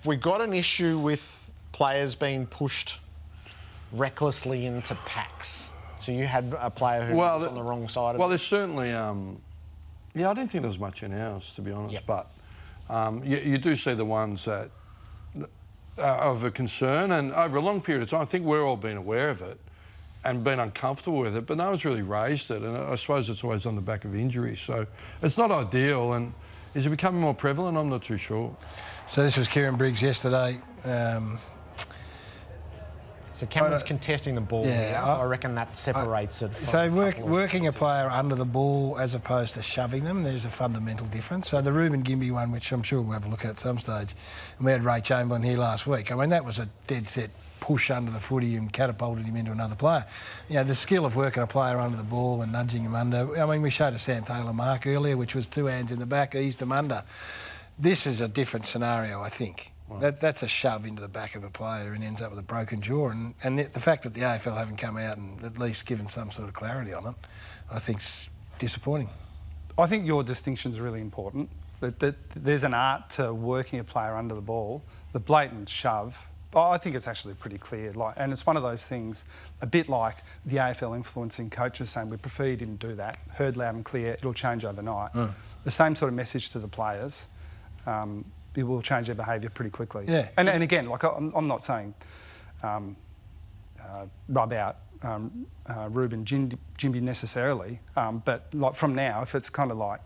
we got an issue with players being pushed recklessly into packs? So you had a player who was on the wrong side of it? Well, there's certainly... yeah, I don't think there's much in ours, to be honest, but you do see the ones that are of a concern, and over a long period of time, I think we're all been aware of it and been uncomfortable with it, but no one's really raised it, and I suppose it's always on the back of injuries, so it's not ideal. And is it becoming more prevalent? I'm not too sure. So this was Kieran Briggs yesterday. So Cameron's contesting the ball here, so I reckon that separates it. So working a player under the ball as opposed to shoving them, there's a fundamental difference. So the Ruben Gimby one, which I'm sure we'll have a look at some stage, and we had Ray Chamberlain here last week. I mean, that was a dead-set push under the footy and catapulted him into another player. You know, the skill of working a player under the ball and nudging him under. I mean, we showed a Sam Taylor mark earlier, which was 2 hands in the back, eased him under. This is a different scenario, I think. That's a shove into the back of a player and ends up with a broken jaw. And the fact that the AFL haven't come out and at least given some sort of clarity on it, I think's disappointing. I think your distinction is really important. That there's an art to working a player under the ball. The blatant shove, I think it's actually pretty clear. And it's one of those things, a bit like the AFL influencing coaches saying, we prefer you didn't do that, heard loud and clear, it'll change overnight. The same sort of message to the players. It will change their behaviour pretty quickly. Yeah. And again, like I'm not saying rub out Ruben Gimby necessarily, but like from now, if it's kind of like,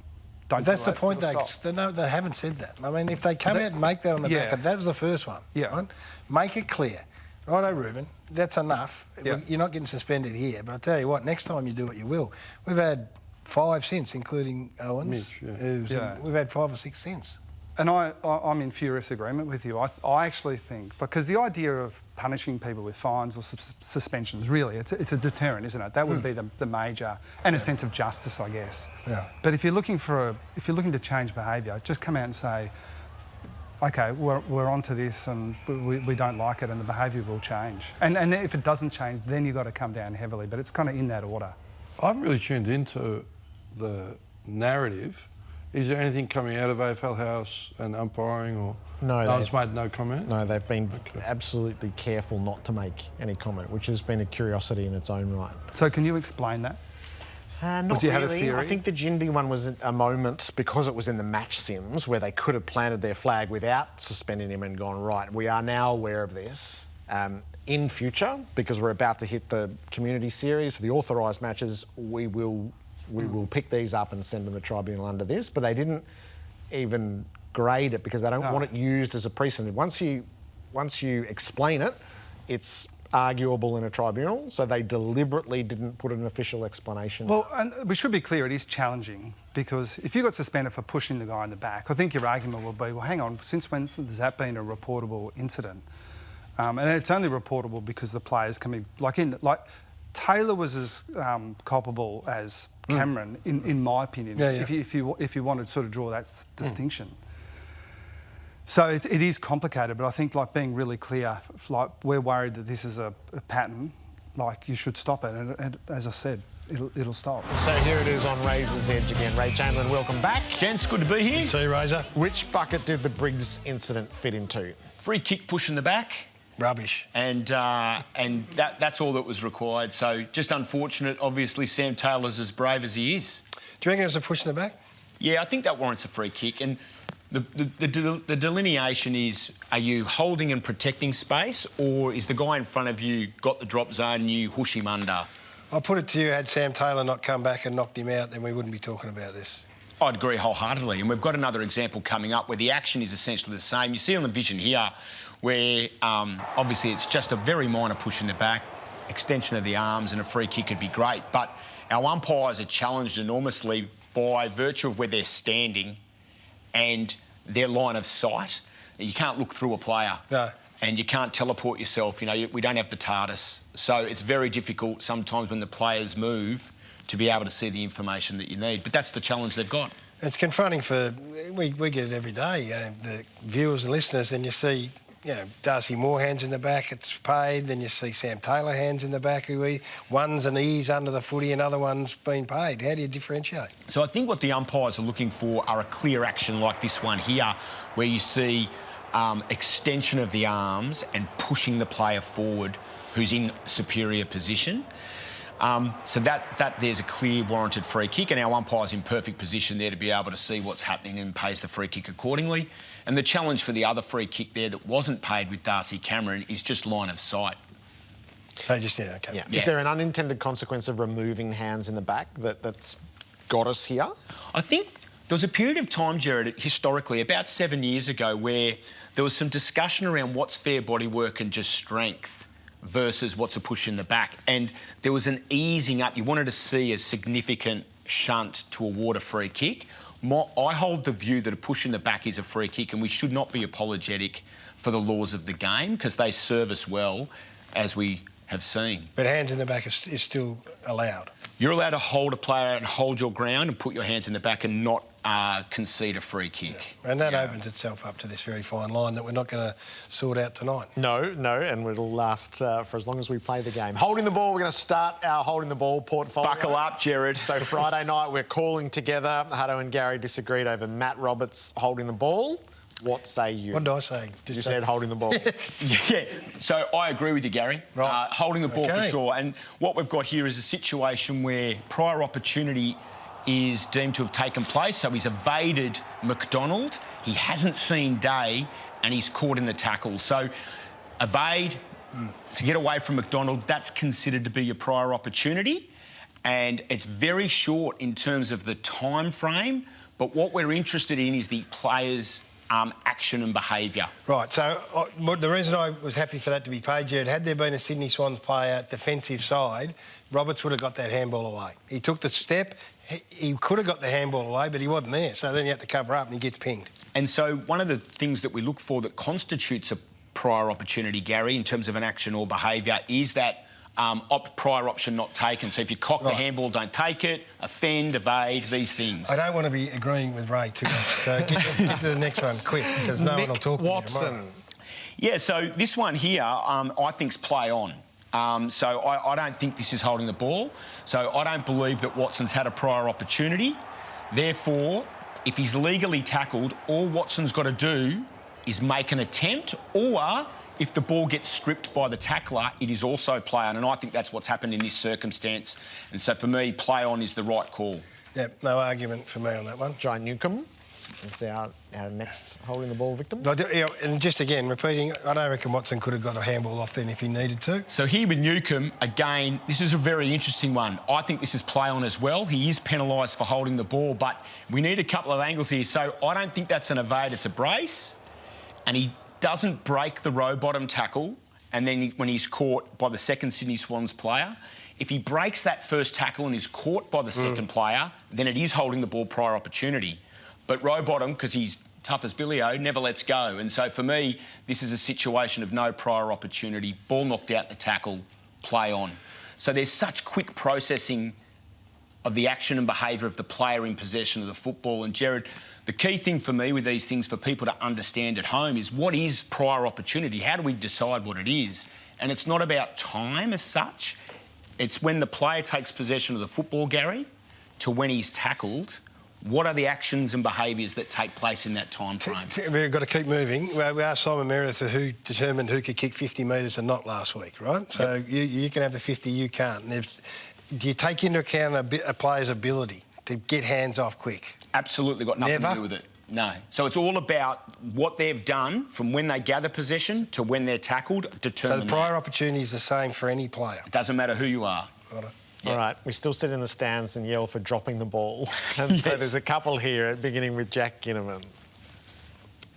don't. That's the point. They haven't said that. I mean, if they come out and make that on the back, that was the first one. Yeah. Right? Make it clear. Righto, Ruben, that's enough. Yeah. You're not getting suspended here, but I tell you what, next time you do it, you will. We've had 5 since, including Owens. Mitch, we've had 5 or 6 since. And I'm in furious agreement with you. I actually think, because the idea of punishing people with fines or suspensions, really, it's a deterrent, isn't it? That would be the major, and a sense of justice, I guess. Yeah. But if you're looking to change behaviour, just come out and say, OK, we're onto this and we don't like it, and the behaviour will change. And if it doesn't change, then you've got to come down heavily. But it's kind of in that order. I haven't really tuned into the narrative. Is there anything coming out of AFL House and umpiring, or they've made no comment? No, they've been absolutely careful not to make any comment, which has been a curiosity in its own right. So can you explain that? Not do you really. have a theory? I think the Gimby one was a moment, because it was in the match sims, where they could have planted their flag without suspending him and gone, right, we are now aware of this. In future, because we're about to hit the community series, the authorised matches, we will pick these up and send them to tribunal under this, but they didn't even grade it because they don't want it used as a precedent. Once you explain it, it's arguable in a tribunal, so they deliberately didn't put an official explanation. Well, and we should be clear, it is challenging, because if you got suspended for pushing the guy in the back, I think your argument will be, well, hang on, since when has that been a reportable incident? And it's only reportable because the players can be, like Taylor was as culpable as Cameron, in my opinion, if you wanted to sort of draw that distinction. So it is complicated, but I think like being really clear, like we're worried that this is a pattern, like you should stop it, and as I said, it'll stop. So here it is on Razor's Edge again. Ray Chamberlain, welcome back. Gents, good to be here. See you, Razor. Which bucket did the Briggs incident fit into? Free kick push in the back. Rubbish. And that's all that was required. So just unfortunate. Obviously, Sam Taylor's as brave as he is. Do you reckon it's a push in the back? Yeah, I think that warrants a free kick. And the delineation is, are you holding and protecting space, or is the guy in front of you got the drop zone and you whoosh him under? I'll put it to you, had Sam Taylor not come back and knocked him out, then we wouldn't be talking about this. I'd agree wholeheartedly. And we've got another example coming up where the action is essentially the same. You see on the vision here where obviously it's just a very minor push in the back, extension of the arms, and a free kick could be great. But our umpires are challenged enormously by virtue of where they're standing and their line of sight. You can't look through a player. No. And you can't teleport yourself. You know, we don't have the TARDIS. So it's very difficult sometimes when the players move to be able to see the information that you need. But that's the challenge they've got. It's confronting for... We get it every day, the viewers and listeners, and you see, Darcy Moore hands in the back, it's paid, then you see Sam Taylor hands in the back, one's an ease under the footy and other one's been paid. How do you differentiate? So I think what the umpires are looking for are a clear action like this one here, where you see extension of the arms and pushing the player forward who's in superior position. So that there's a clear warranted free kick, and our umpire's in perfect position there to be able to see what's happening and pays the free kick accordingly. And the challenge for the other free kick there that wasn't paid with Darcy Cameron is just line of sight. So just, yeah, okay. Yeah. Yeah. Is there an unintended consequence of removing hands in the back that's got us here? I think there was a period of time, Jared, historically, about 7 years ago, where there was some discussion around what's fair body work and just strength versus what's a push in the back. And there was an easing up. You wanted to see a significant shunt to award a free kick. I hold the view that a push in the back is a free kick, and we should not be apologetic for the laws of the game because they serve us well, as we have seen. But hands in the back is still allowed. You're allowed to hold a player and hold your ground and put your hands in the back and not concede a free kick. And that opens itself up to this very fine line that we're not going to sort out tonight. No, and it'll last for as long as we play the game. Holding the ball, we're going to start our holding the ball portfolio. Buckle up, Jared. So Friday night, we're calling together. Hutto and Gary disagreed over Matt Roberts holding the ball. What say you? What did I say? You said holding the ball. Yeah, so I agree with you, Gary. Right. Holding the ball for Okay. sure. And what we've got here is a situation where prior opportunity is deemed to have taken place. So he's evaded McDonald. He hasn't seen day and he's caught in the tackle. So evade, to get away from McDonald, that's considered to be your prior opportunity. And it's very short in terms of the time frame. But what we're interested in is the player's action and behaviour. Right, so the reason I was happy for that to be paid, Jared, had there been a Sydney Swans player defensive side, Roberts would have got that handball away. He took the step, he could have got the handball away, but he wasn't there, so then he had to cover up and he gets pinged. And so one of the things that we look for that constitutes a prior opportunity, Gary, in terms of an action or behaviour, is that prior option not taken. So if you cock the handball, don't take it, offend, evade, these things. I don't want to be agreeing with Ray too much, so get to the next one quick, because no one will talk to me Watson. tomorrow. Yeah, so this one here, I think's play on. So I don't think this is holding the ball. So I don't believe that Watson's had a prior opportunity. Therefore, if he's legally tackled, all Watson's got to do is make an attempt, or if the ball gets stripped by the tackler, it is also play on. And I think that's what's happened in this circumstance. And so for me, play on is the right call. Yeah, no argument for me on that one. Jai Newcombe is our next holding the ball victim. And just again, repeating, I don't reckon Watson could have got a handball off then if he needed to. So here with Newcombe, again, this is a very interesting one. I think this is play on as well. He is penalised for holding the ball, but we need a couple of angles here. So I don't think that's an evade, it's a brace. And he doesn't break the row bottom tackle, and then when he's caught by the second Sydney Swans player, if he breaks that first tackle and is caught by the second player, then it is holding the ball prior opportunity. But row bottom, because he's tough as Billy O, never lets go. And so for me, this is a situation of no prior opportunity, ball knocked out the tackle, play on. So there's such quick processing of the action and behaviour of the player in possession of the football. And Jared, the key thing for me with these things for people to understand at home is what is prior opportunity? How do we decide what it is? And it's not about time as such. It's when the player takes possession of the football, Gary, to when he's tackled. What are the actions and behaviours that take place in that time frame? We've got to keep moving. We asked Simon Meredith who determined who could kick 50 metres and not last week, right? So you can have the 50, you can't. And do you take into account a player's ability to get hands off quick? Absolutely got nothing Never? to do with it. No. So it's all about what they've done from when they gather possession to when they're tackled, So determine the prior opportunity is the same for any player. It doesn't matter who you are. Right. All right, we still sit in the stands and yell for dropping the ball. And so Yes. there's a couple here, beginning with Jack Ginnivan.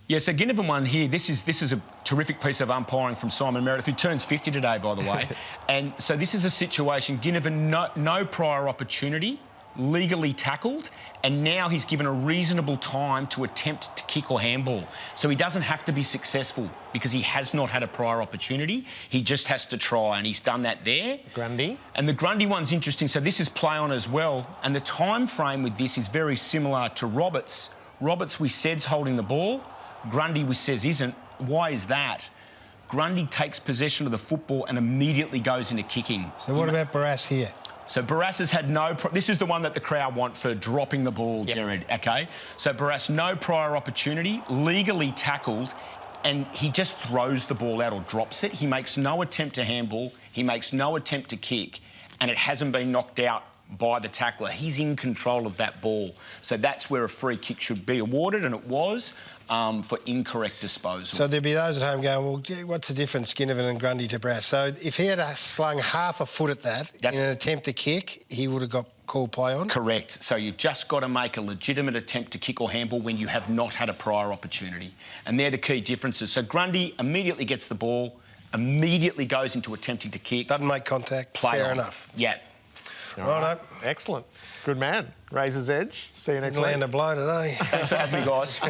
Yeah, so Ginnivan one here, this is a terrific piece of umpiring from Simon Meredith, who turns 50 today, by the way. And so this is a situation, Ginnivan, no prior opportunity, legally tackled, and now he's given a reasonable time to attempt to kick or handball. So he doesn't have to be successful because he has not had a prior opportunity. He just has to try, and he's done that there. Grundy. And the Grundy one's interesting. So this is play on as well. And the time frame with this is very similar to Roberts. Roberts, we said's holding the ball. Grundy, we says isn't. Why is that? Grundy takes possession of the football and immediately goes into kicking. So what about Barras here? So Barras has had no... This is the one that the crowd want for dropping the ball, Jared, OK? So Barras, no prior opportunity, legally tackled, and he just throws the ball out or drops it. He makes no attempt to handball. He makes no attempt to kick, and it hasn't been knocked out by the tackler. He's in control of that ball. So that's where a free kick should be awarded, and it was for incorrect disposal. So there'd be those at home going, well, gee, what's the difference, Ginnivan and Grundy to Brass? So if he had slung half a foot at that in an attempt to kick, he would have got called play on? Correct. So you've just got to make a legitimate attempt to kick or handball when you have not had a prior opportunity. And they're the key differences. So Grundy immediately gets the ball, immediately goes into attempting to kick. Doesn't make contact. Play Fair on. enough. Yeah. Righto. Excellent. Good man. Razor's Edge. See you next week. Land a blow today. Thanks for having me, guys.